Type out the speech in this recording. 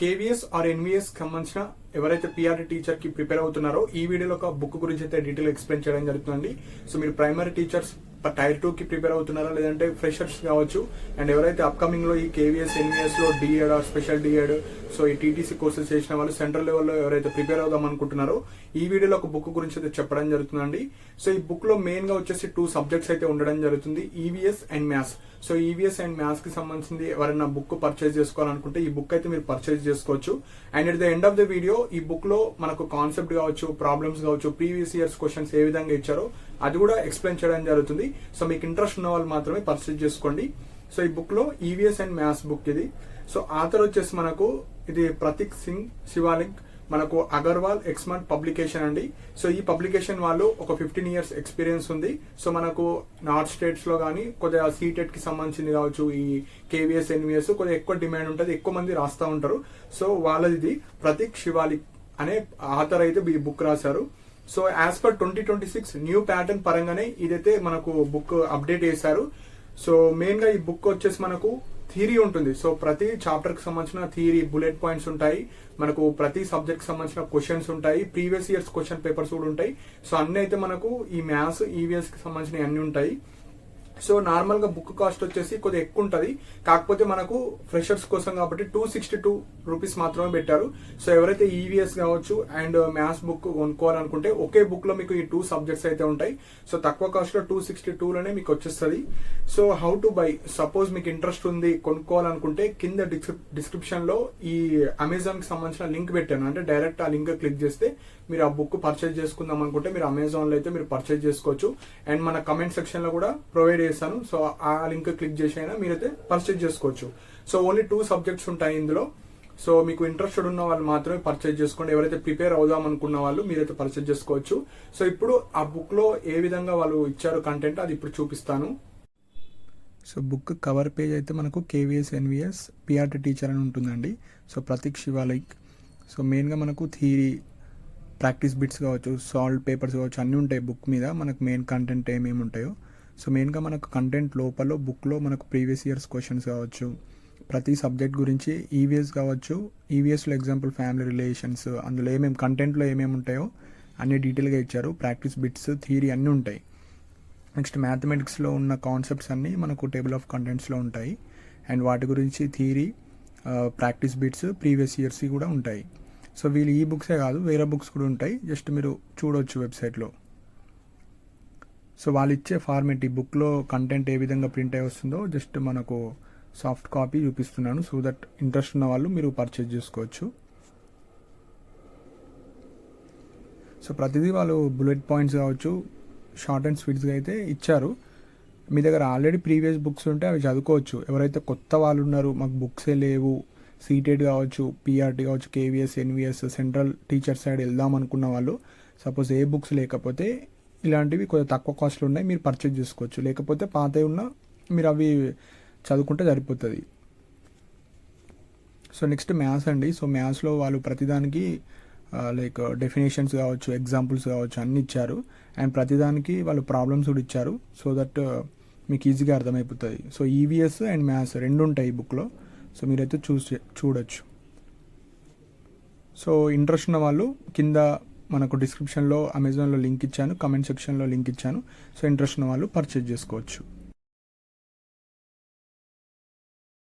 KVS are NVS సంబంధించిన ఎవరైతే PRT teacher కి ప్రిపేర్ అవుతున్నారో ఈ వీడియోలో ఒక బుక్ గురించి అయితే డీటెయిల్ ఎక్స్ప్లెయిన్ చేయడం జరుగుతుంది. సో మీరు ప్రైమరీ టీచర్స్ టైర్ 2 కి ప్రిపేర్ అవుతున్నారా, లేదంటే ఫ్రెషర్స్ కావచ్చు, అండ్ ఎవరైతే అప్కమింగ్ లో ఈ కేవీఎస్ ఎన్వీఎస్ లో D Ed or special D Ed so ఈ టీటీసీ కోర్సెస్ చేసిన వాళ్ళు సెంట్రల్ లెవెల్లో ఎవరైతే ప్రిపేర్ అవుదాం అనుకుంటున్నారో ఈ వీడియోలో ఒక బుక్ గురించి అయితే చెప్పడం జరుగుతుందండి. సో ఈ బుక్ లో మెయిన్ గా వచ్చేసి 2 సబ్జెక్ట్స్ అయితే ఉండడం జరుగుతుంది, EVS and maths. So EVS and maths కి సంబంధించింది ఎవరైనా బుక్ పర్చేజ్ చేసుకోవాలనుకుంటే ఈ బుక్ అయితే మీరు పర్చేజ్ చేసుకోవచ్చు. And at the end of the video ఈ బుక్ లో మనకు కాన్సెప్ట్ కావచ్చు, ప్రాబ్లమ్స్ కావచ్చు, ప్రీవియస్ ఇయర్స్ క్వశ్చన్స్ ఏ విధంగా ఇచ్చారో అది కూడా ఎక్స్ప్లెయిన్ చేయడం జరుగుతుంది. సో మీకు ఇంట్రెస్ట్ ఉన్న వాళ్ళు మాత్రమే పర్చేజ్ చేసుకోండి. సో ఈ బుక్ లో ఈవీఎస్ అండ్ మ్యాథ్స్ బుక్ ఇది. సో ఆథర్ వచ్చేసి మనకు ఇది ప్రతీక్ సింగ్ శివాలిక్, మనకు అగర్వాల్ ఎక్స్మన్ పబ్లికేషన్ అండి. సో ఈ పబ్లికేషన్ వాళ్ళు ఒక 15 years ఎక్స్పీరియన్స్ ఉంది. సో మనకు నార్త్ స్టేట్స్ లో కానీ కొద్దిగా సీటెట్ కి సంబంధించింది కావచ్చు, ఈ కేవీఎస్ ఎన్వీఎస్ కొద్దిగా ఎక్కువ డిమాండ్ ఉంటుంది, ఎక్కువ మంది రాస్తా ఉంటారు. సో వాళ్ళది ప్రతీక్ శివాలిక్ అనే ఆథర్ అయితే ఈ బుక్ రాశారు. So as per 2026 new pattern పరంగానే ఇదైతే మనకు బుక్ అప్డేట్ చేశారు. సో మెయిన్ గా ఈ బుక్ వచ్చేసి మనకు థియరీ ఉంటుంది. సో ప్రతి చాప్టర్ కి సంబంధించిన థియరీ బుల్లెట్ పాయింట్స్ ఉంటాయి, మనకు ప్రతి సబ్జెక్ట్ కి సంబంధించిన క్వశ్చన్స్ ఉంటాయి, ప్రీవియస్ ఇయర్స్ క్వశ్చన్ పేపర్స్ కూడా ఉంటాయి. సో అన్ని అయితే మనకు ఈ మ్యాథ్స్ ఈవీఎస్ కి సంబంధించిన అన్ని ఉంటాయి. సో నార్మల్ గా బుక్ కాస్ట్ వచ్చేసి కొద్దిగా ఎక్కువ ఉంటది, కాకపోతే మనకు ఫ్రెషర్స్ కోసం కాబట్టి 262 రూపీస్ మాత్రమే పెట్టారు. సో ఎవరైతే ఈవీఎస్ కావచ్చు అండ్ మ్యాథ్స్ బుక్ కొనుక్కోవాలనుకుంటే ఒకే బుక్ లో మీకు ఈ 2 సబ్జెక్ట్స్ అయితే ఉంటాయి. సో తక్కువ కాస్ట్ లో 262 లోనే మీకు వచ్చేస్తుంది. So how to buy, suppose మీకు ఇంట్రెస్ట్ ఉంది కొనుక్కోవాలనుకుంటే కింద డిస్క్రిప్షన్ లో ఈ అమెజాన్ కి సంబంధించిన లింక్ పెట్టాను, అంటే డైరెక్ట్ ఆ లింక్ క్లిక్ చేస్తే మీరు ఆ బుక్ పర్చేజ్ చేసుకుందాం అనుకుంటే మీరు అమెజాన్ లో అయితే మీరు పర్చేజ్ చేసుకోవచ్చు. అండ్ మన కమెంట్ సెక్షన్ లో కూడా ప్రొవైడ్ చేస్తాను. సో ఆ లింక్ క్లిక్ చేసి అయినా మీరైతే పర్చేజ్ చేసుకోవచ్చు. సో ఓన్లీ 2 సబ్జెక్ట్స్ ఉంటాయి ఇందులో. సో మీకు ఇంట్రెస్టెడ్ ఉన్న వాళ్ళు మాత్రమే పర్చేజ్ చేసుకోండి. ఎవరైతే ప్రిపేర్ అవుదాం అనుకున్న వాళ్ళు మీరైతే పర్చేజ్ చేసుకోవచ్చు. సో ఇప్పుడు ఆ బుక్ లో ఏ విధంగా వాళ్ళు ఇచ్చారు కంటెంట్ అది ఇప్పుడు చూపిస్తాను. సో బుక్ కవర్ పేజ్ అయితే మనకు కేవీఎస్ ఎన్వీఎస్ పిఆర్టీ టీచర్ అని ఉంటుందండి. సో ప్రతీక్ శివాలిక్. సో మెయిన్గా మనకు థియరీ, ప్రాక్టీస్ బిట్స్ కావచ్చు, సాల్వ్ పేపర్స్ కావచ్చు అన్నీ ఉంటాయి బుక్ మీద. మనకు మెయిన్ కంటెంట్ ఏమేమి ఉంటాయో, సో మెయిన్గా మనకు కంటెంట్ లోపల బుక్లో మనకు ప్రీవియస్ ఇయర్స్ క్వశ్చన్స్ కావచ్చు, ప్రతి సబ్జెక్ట్ గురించి ఈవీఎస్ కావచ్చు, ఈవీఎస్లో ఎగ్జాంపుల్ ఫ్యామిలీ రిలేషన్స్, అందులో ఏమేమి కంటెంట్లో ఏమేమి ఉంటాయో అన్ని డీటెయిల్గా ఇచ్చారు. ప్రాక్టీస్ బిట్స్, థియరీ అన్నీ ఉంటాయి. నెక్స్ట్ మ్యాథమెటిక్స్లో ఉన్న కాన్సెప్ట్స్ అన్నీ మనకు టేబుల్ ఆఫ్ కంటెంట్స్లో ఉంటాయి. అండ్ వాటి గురించి theory, practice bits, previous years కూడా ఉంటాయి. సో వీళ్ళు ఈ బుక్సే కాదు వేరే బుక్స్ కూడా ఉంటాయి, జస్ట్ మీరు చూడవచ్చు వెబ్సైట్లో. సో వాళ్ళు ఇచ్చే ఫార్మేట్, ఈ బుక్లో కంటెంట్ ఏ విధంగా ప్రింట్ అయి వస్తుందో జస్ట్ మనకు సాఫ్ట్ కాపీ చూపిస్తున్నాను. సో దట్ ఇంట్రెస్ట్ ఉన్న వాళ్ళు మీరు పర్చేజ్ చేసుకోవచ్చు. సో ప్రతిదీ వాళ్ళు బుల్లెట్ పాయింట్స్ కావచ్చు, షార్ట్ అండ్ స్వీట్స్గా అయితే ఇచ్చారు. మీ దగ్గర ఆల్రెడీ ప్రీవియస్ బుక్స్ ఉంటే అవి చదువుకోవచ్చు. ఎవరైతే కొత్త వాళ్ళు ఉన్నారు, మాకు బుక్సే లేవు, సీటెడ్ కావచ్చు, పిఆర్టీ కావచ్చు, KVS NVS central teacher side వెళ్దాం అనుకున్న వాళ్ళు, సపోజ్ ఏ బుక్స్ లేకపోతే ఇలాంటివి కొంచెం తక్కువ కాస్ట్లో ఉన్నాయి మీరు పర్చేజ్ చేసుకోవచ్చు. లేకపోతే పాతవి ఉన్నా మీరు అవి చదువుకుంటే సరిపోతుంది. సో నెక్స్ట్ మ్యాథ్స్ అండి. సో మ్యాథ్స్లో వాళ్ళు ప్రతిదానికి లైక్ డెఫినేషన్స్ కావచ్చు, ఎగ్జాంపుల్స్ కావచ్చు అన్ని ఇచ్చారు. అండ్ ప్రతిదానికి వాళ్ళు ప్రాబ్లమ్స్ కూడా ఇచ్చారు. సో దట్ మీకు ఈజీగా అర్థమైపోతుంది. సో ఈవీఎస్ అండ్ మ్యాథ్స్ 2 ఉంటాయి ఈ బుక్లో. సో మీరైతే చూడొచ్చు. సో ఇంట్రెస్ట్ ఉన్న వాళ్ళు కింద మనకు డిస్క్రిప్షన్లో అమెజాన్లో లింక్ ఇచ్చాను, కమెంట్ సెక్షన్లో లింక్ ఇచ్చాను. సో ఇంట్రెస్ట్ ఉన్న వాళ్ళు పర్చేజ్ చేసుకోవచ్చు.